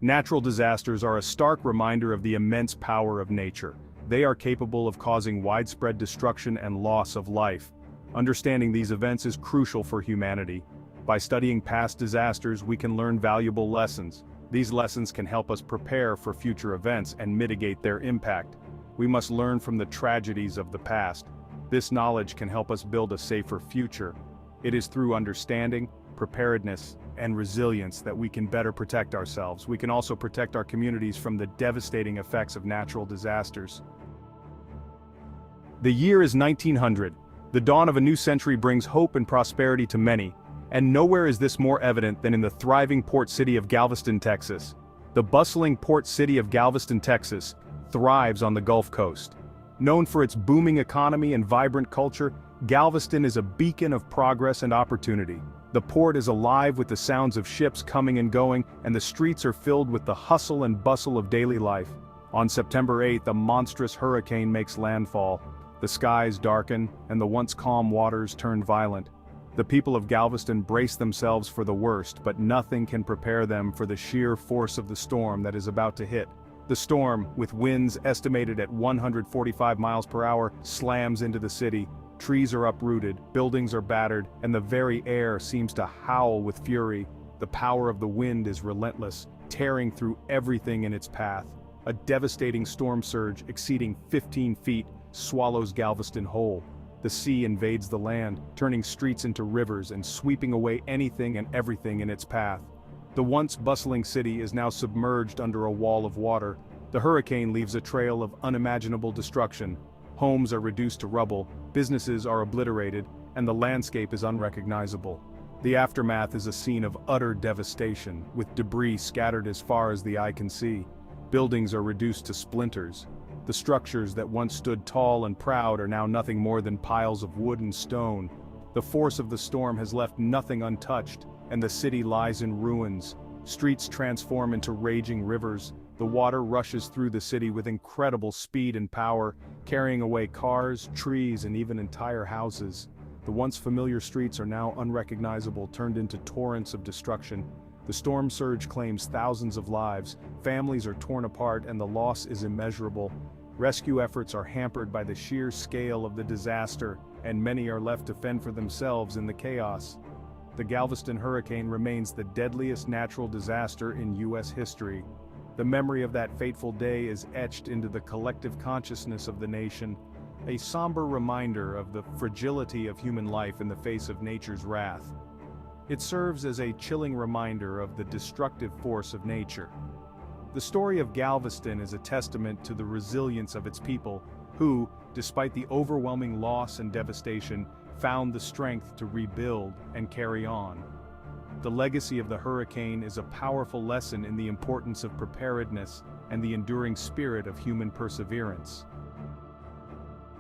Natural disasters are a stark reminder of the immense power of nature. They are capable of causing widespread destruction and loss of life. Understanding these events is crucial for humanity. By studying past disasters, we can learn valuable lessons. These lessons can help us prepare for future events and mitigate their impact. We must learn from the tragedies of the past. This knowledge can help us build a safer future. It is through understanding, preparedness, and resilience that we can better protect ourselves. We can also protect our communities from the devastating effects of natural disasters. The year is 1900. The dawn of a new century brings hope and prosperity to many, and nowhere is this more evident than in the thriving port city of Galveston, Texas. The bustling port city of Galveston, Texas, thrives on the Gulf Coast. Known for its booming economy and vibrant culture, Galveston is a beacon of progress and opportunity. The port is alive with the sounds of ships coming and going, and the streets are filled with the hustle and bustle of daily life. On September 8th, a monstrous hurricane makes landfall. The skies darken, and the once calm waters turn violent. The people of Galveston brace themselves for the worst, but nothing can prepare them for the sheer force of the storm that is about to hit. The storm, with winds estimated at 145 miles per hour, slams into the city. Trees are uprooted, buildings are battered, and the very air seems to howl with fury. The power of the wind is relentless, tearing through everything in its path. A devastating storm surge exceeding 15 feet swallows Galveston whole. The sea invades the land, turning streets into rivers and sweeping away anything and everything in its path. The once bustling city is now submerged under a wall of water. The hurricane leaves a trail of unimaginable destruction. Homes are reduced to rubble, businesses are obliterated, and the landscape is unrecognizable. The aftermath is a scene of utter devastation, with debris scattered as far as the eye can see. Buildings are reduced to splinters. The structures that once stood tall and proud are now nothing more than piles of wood and stone. The force of the storm has left nothing untouched, and the city lies in ruins. Streets transform into raging rivers. The water rushes through the city with incredible speed and power, carrying away cars, trees, and even entire houses. The once familiar streets are now unrecognizable, turned into torrents of destruction. The storm surge claims thousands of lives, families are torn apart, and the loss is immeasurable. Rescue efforts are hampered by the sheer scale of the disaster, and many are left to fend for themselves in the chaos. The Galveston hurricane remains the deadliest natural disaster in U.S. history. The memory of that fateful day is etched into the collective consciousness of the nation, a somber reminder of the fragility of human life in the face of nature's wrath. It serves as a chilling reminder of the destructive force of nature. The story of Galveston is a testament to the resilience of its people, who, despite the overwhelming loss and devastation, found the strength to rebuild and carry on. The legacy of the hurricane is a powerful lesson in the importance of preparedness and the enduring spirit of human perseverance.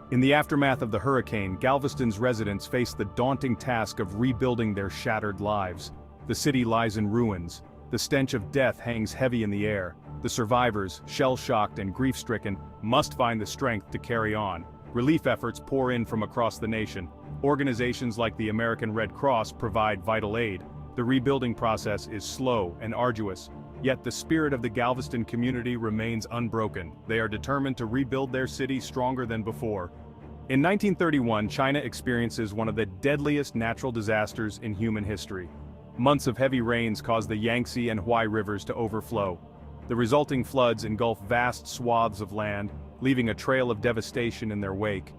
In the aftermath of the hurricane, Galveston's residents face the daunting task of rebuilding their shattered lives. The city lies in ruins. The stench of death hangs heavy in the air. The survivors, shell-shocked and grief-stricken, must find the strength to carry on. Relief efforts pour in from across the nation. Organizations like the American Red Cross provide vital aid. The rebuilding process is slow and arduous, yet the spirit of the Galveston community remains unbroken. They are determined to rebuild their city stronger than before. In 1931, China experiences one of the deadliest natural disasters in human history. Months of heavy rains caused the Yangtze and Huai rivers to overflow. The resulting floods engulf vast swaths of land, leaving a trail of devastation in their wake.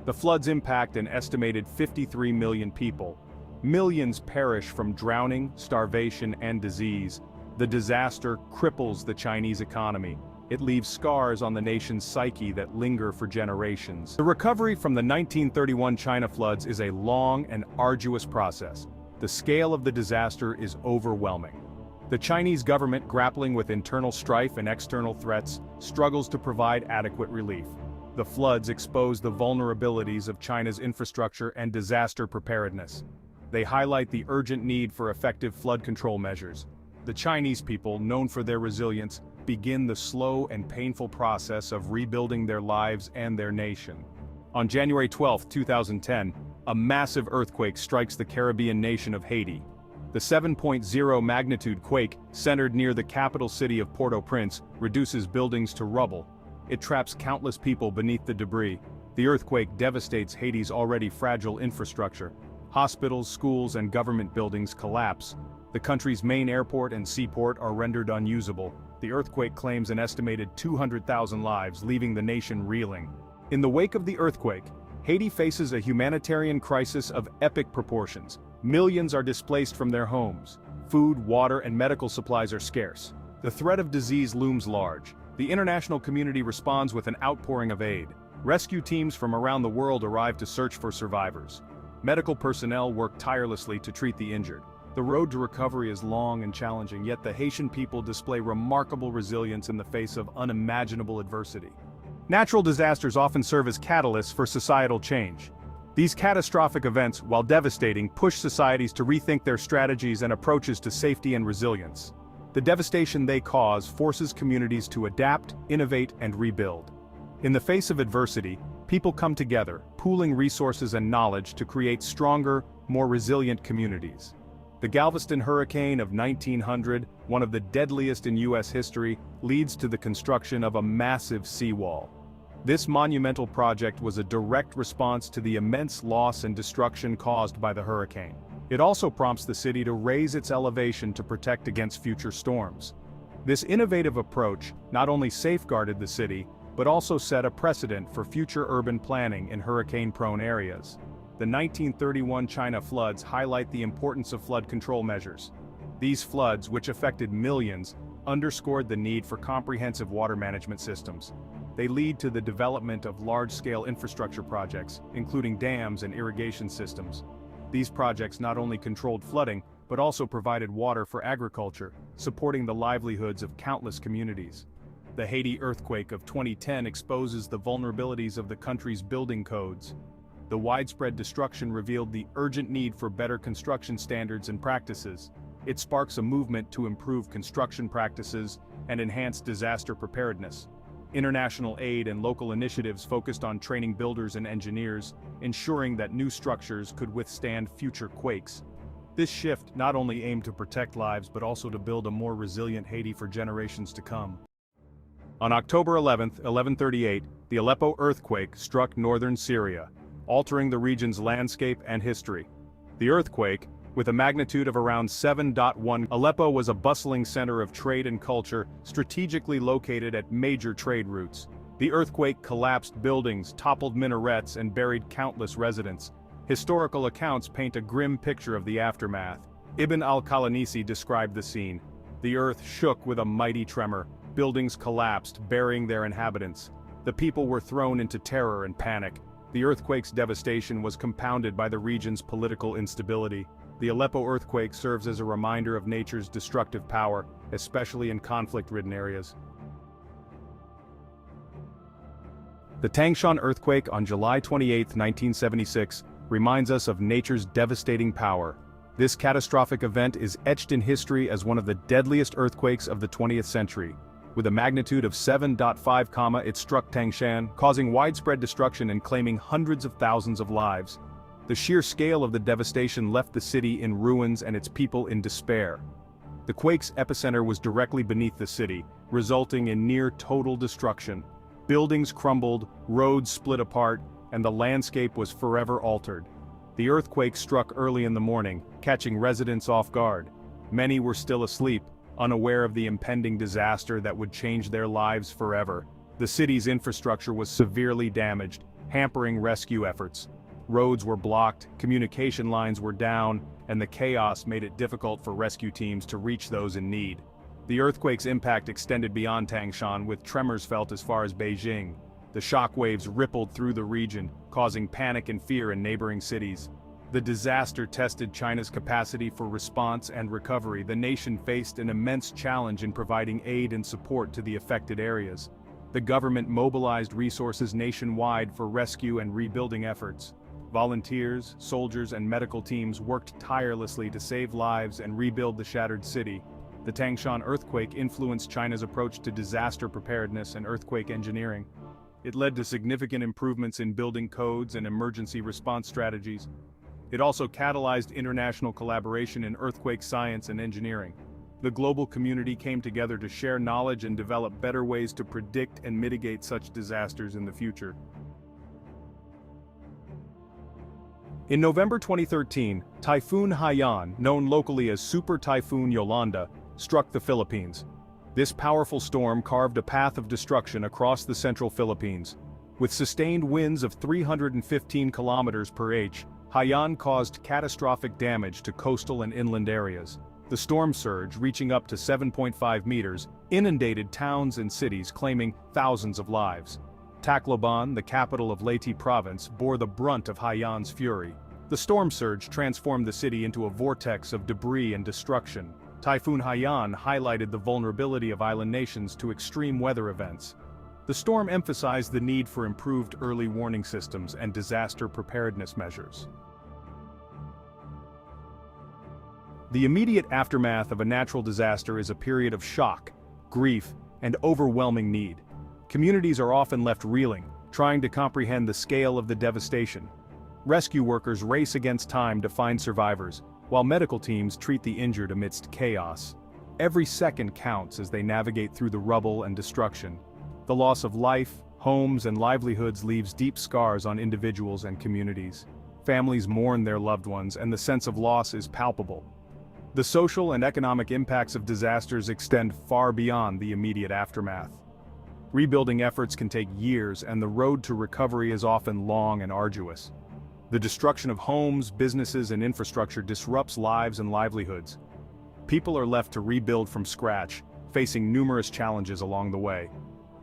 The floods impact an estimated 53 million people. Millions perish from drowning, starvation, and disease. The disaster cripples the Chinese economy. It leaves scars on the nation's psyche that linger for generations. The recovery from the 1931 China floods is a long and arduous process. The scale of the disaster is overwhelming. The Chinese government, grappling with internal strife and external threats, struggles to provide adequate relief. The floods expose the vulnerabilities of China's infrastructure and disaster preparedness. They highlight the urgent need for effective flood control measures. The Chinese people, known for their resilience, begin the slow and painful process of rebuilding their lives and their nation. On January 12, 2010, a massive earthquake strikes the Caribbean nation of Haiti. The 7.0 magnitude quake, centered near the capital city of Port-au-Prince, reduces buildings to rubble. It traps countless people beneath the debris. The earthquake devastates Haiti's already fragile infrastructure. Hospitals, schools, and government buildings collapse. The country's main airport and seaport are rendered unusable. The earthquake claims an estimated 200,000 lives, leaving the nation reeling. In the wake of the earthquake, Haiti faces a humanitarian crisis of epic proportions. Millions are displaced from their homes. Food, water, and medical supplies are scarce. The threat of disease looms large. The international community responds with an outpouring of aid. Rescue teams from around the world arrive to search for survivors. Medical personnel work tirelessly to treat the injured. The road to recovery is long and challenging, yet the Haitian people display remarkable resilience in the face of unimaginable adversity. Natural disasters often serve as catalysts for societal change. These catastrophic events, while devastating, push societies to rethink their strategies and approaches to safety and resilience. The devastation they cause forces communities to adapt, innovate, and rebuild. In the face of adversity, people come together, pooling resources and knowledge to create stronger, more resilient communities. The Galveston hurricane of 1900, one of the deadliest in U.S. history, leads to the construction of a massive seawall. This monumental project was a direct response to the immense loss and destruction caused by the hurricane. It also prompts the city to raise its elevation to protect against future storms. This innovative approach not only safeguarded the city, but also set a precedent for future urban planning in hurricane-prone areas. The 1931 China floods highlight the importance of flood control measures. These floods, which affected millions, underscored the need for comprehensive water management systems. They lead to the development of large-scale infrastructure projects, including dams and irrigation systems. These projects not only controlled flooding, but also provided water for agriculture, supporting the livelihoods of countless communities. The Haiti earthquake of 2010 exposes the vulnerabilities of the country's building codes. The widespread destruction revealed the urgent need for better construction standards and practices. It sparks a movement to improve construction practices and enhance disaster preparedness. International aid and local initiatives focused on training builders and engineers, ensuring that new structures could withstand future quakes. This shift not only aimed to protect lives but also to build a more resilient Haiti for generations to come. On October 11, 1138, the Aleppo earthquake struck northern Syria, altering the region's landscape and history. The earthquake, with a magnitude of around 7.1, Aleppo was a bustling center of trade and culture, strategically located at major trade routes. The earthquake collapsed buildings, toppled minarets, and buried countless residents. Historical accounts paint a grim picture of the aftermath. Ibn al-Qalanisi described the scene. The earth shook with a mighty tremor. Buildings collapsed, burying their inhabitants. The people were thrown into terror and panic. The earthquake's devastation was compounded by the region's political instability. The Aleppo earthquake serves as a reminder of nature's destructive power, especially in conflict-ridden areas. The Tangshan earthquake on July 28, 1976, reminds us of nature's devastating power. This catastrophic event is etched in history as one of the deadliest earthquakes of the 20th century. With a magnitude of 7.5, it struck Tangshan, causing widespread destruction and claiming hundreds of thousands of lives. The sheer scale of the devastation left the city in ruins and its people in despair. The quake's epicenter was directly beneath the city, resulting in near-total destruction. Buildings crumbled, roads split apart, and the landscape was forever altered. The earthquake struck early in the morning, catching residents off guard. Many were still asleep, unaware of the impending disaster that would change their lives forever. The city's infrastructure was severely damaged, hampering rescue efforts. Roads were blocked, communication lines were down, and the chaos made it difficult for rescue teams to reach those in need. The earthquake's impact extended beyond Tangshan, with tremors felt as far as Beijing. The shockwaves rippled through the region, causing panic and fear in neighboring cities. The disaster tested China's capacity for response and recovery. The nation faced an immense challenge in providing aid and support to the affected areas. The government mobilized resources nationwide for rescue and rebuilding efforts. Volunteers, soldiers, and medical teams worked tirelessly to save lives and rebuild the shattered city. The Tangshan earthquake influenced China's approach to disaster preparedness and earthquake engineering. It led to significant improvements in building codes and emergency response strategies. It also catalyzed international collaboration in earthquake science and engineering. The global community came together to share knowledge and develop better ways to predict and mitigate such disasters in the future. In November 2013, Typhoon Haiyan, known locally as Super Typhoon Yolanda, struck the Philippines. This powerful storm carved a path of destruction across the central Philippines. With sustained winds of 315 kilometers per h, Haiyan caused catastrophic damage to coastal and inland areas. The storm surge, reaching up to 7.5 meters, inundated towns and cities, claiming thousands of lives. Tacloban, the capital of Leyte province, bore the brunt of Haiyan's fury. The storm surge transformed the city into a vortex of debris and destruction. Typhoon Haiyan highlighted the vulnerability of island nations to extreme weather events. The storm emphasized the need for improved early warning systems and disaster preparedness measures. The immediate aftermath of a natural disaster is a period of shock, grief, and overwhelming need. Communities are often left reeling, trying to comprehend the scale of the devastation. Rescue workers race against time to find survivors, while medical teams treat the injured amidst chaos. Every second counts as they navigate through the rubble and destruction. The loss of life, homes, and livelihoods leaves deep scars on individuals and communities. Families mourn their loved ones, and the sense of loss is palpable. The social and economic impacts of disasters extend far beyond the immediate aftermath. Rebuilding efforts can take years, and the road to recovery is often long and arduous. The destruction of homes, businesses, and infrastructure disrupts lives and livelihoods. People are left to rebuild from scratch, facing numerous challenges along the way.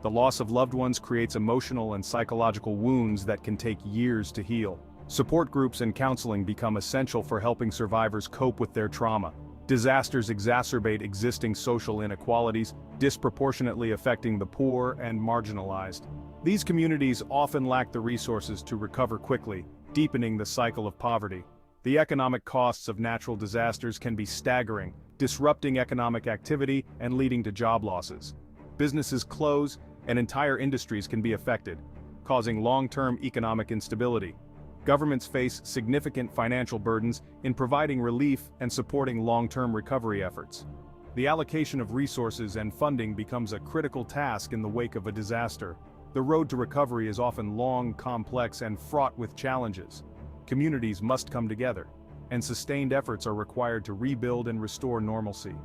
The loss of loved ones creates emotional and psychological wounds that can take years to heal. Support groups and counseling become essential for helping survivors cope with their trauma. Disasters exacerbate existing social inequalities, disproportionately affecting the poor and marginalized. These communities often lack the resources to recover quickly, deepening the cycle of poverty. The economic costs of natural disasters can be staggering, disrupting economic activity and leading to job losses. Businesses close, and entire industries can be affected, causing long-term economic instability. Governments face significant financial burdens in providing relief and supporting long-term recovery efforts. The allocation of resources and funding becomes a critical task in the wake of a disaster. The road to recovery is often long, complex, and fraught with challenges. Communities must come together, and sustained efforts are required to rebuild and restore normalcy.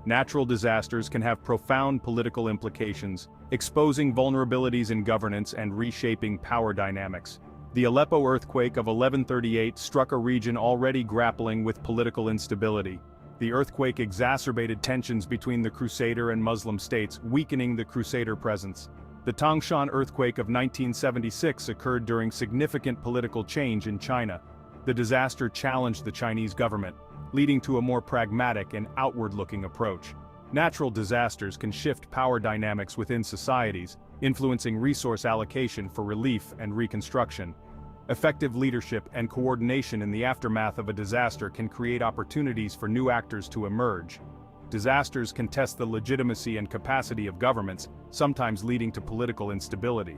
Natural disasters can have profound political implications, exposing vulnerabilities in governance and reshaping power dynamics. The Aleppo earthquake of 1138 struck a region already grappling with political instability. The earthquake exacerbated tensions between the Crusader and Muslim states, weakening the Crusader presence. The Tangshan earthquake of 1976 occurred during significant political change in China. The disaster challenged the Chinese government, leading to a more pragmatic and outward-looking approach. Natural disasters can shift power dynamics within societies, influencing resource allocation for relief and reconstruction. Effective leadership and coordination in the aftermath of a disaster can create opportunities for new actors to emerge. Disasters can test the legitimacy and capacity of governments, sometimes leading to political instability.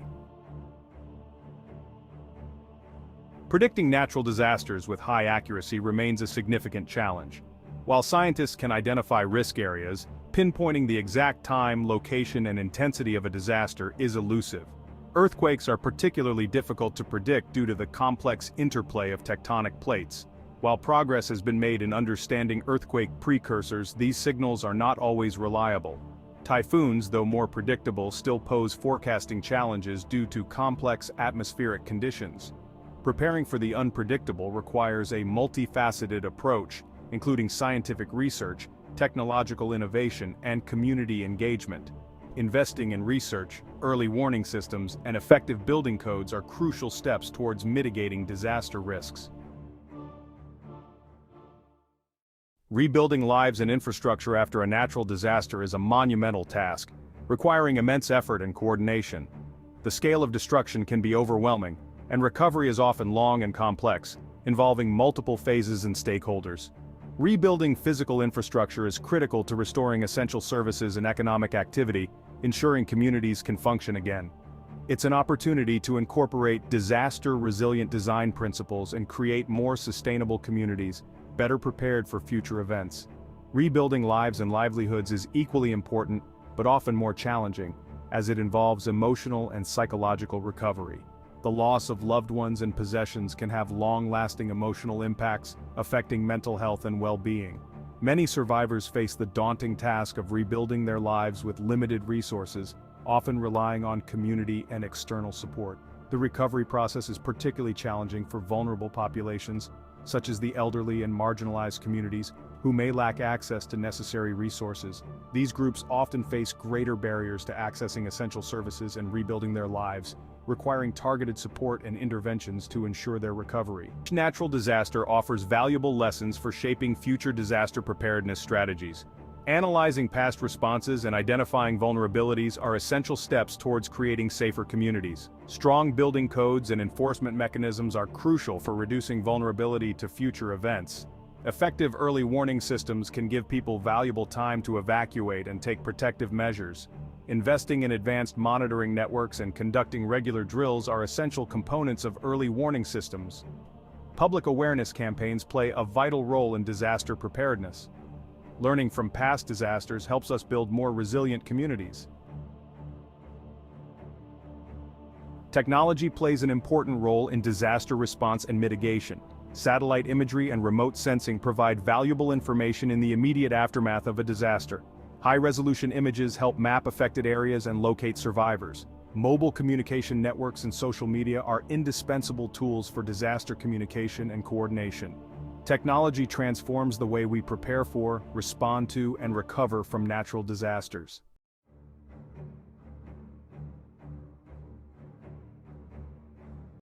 Predicting natural disasters with high accuracy remains a significant challenge. While scientists can identify risk areas, pinpointing the exact time, location, and intensity of a disaster is elusive. Earthquakes are particularly difficult to predict due to the complex interplay of tectonic plates. While progress has been made in understanding earthquake precursors, these signals are not always reliable. Typhoons, though more predictable, still pose forecasting challenges due to complex atmospheric conditions. Preparing for the unpredictable requires a multifaceted approach, including scientific research, technological innovation, and community engagement. Investing in research, early warning systems, and effective building codes are crucial steps towards mitigating disaster risks. Rebuilding lives and infrastructure after a natural disaster is a monumental task, requiring immense effort and coordination. The scale of destruction can be overwhelming, and recovery is often long and complex, involving multiple phases and stakeholders. Rebuilding physical infrastructure is critical to restoring essential services and economic activity, ensuring communities can function again. It's an opportunity to incorporate disaster-resilient design principles and create more sustainable communities, better prepared for future events. Rebuilding lives and livelihoods is equally important, but often more challenging, as it involves emotional and psychological recovery. The loss of loved ones and possessions can have long-lasting emotional impacts, affecting mental health and well-being. Many survivors face the daunting task of rebuilding their lives with limited resources, often relying on community and external support. The recovery process is particularly challenging for vulnerable populations, such as the elderly and marginalized communities, who may lack access to necessary resources. These groups often face greater barriers to accessing essential services and rebuilding their lives, requiring targeted support and interventions to ensure their recovery. Each natural disaster offers valuable lessons for shaping future disaster preparedness strategies. Analyzing past responses and identifying vulnerabilities are essential steps towards creating safer communities. Strong building codes and enforcement mechanisms are crucial for reducing vulnerability to future events. Effective early warning systems can give people valuable time to evacuate and take protective measures. Investing in advanced monitoring networks and conducting regular drills are essential components of early warning systems. Public awareness campaigns play a vital role in disaster preparedness. Learning from past disasters helps us build more resilient communities. Technology plays an important role in disaster response and mitigation. Satellite imagery and remote sensing provide valuable information in the immediate aftermath of a disaster. High-resolution images help map affected areas and locate survivors. Mobile communication networks and social media are indispensable tools for disaster communication and coordination. Technology transforms the way we prepare for, respond to, and recover from natural disasters.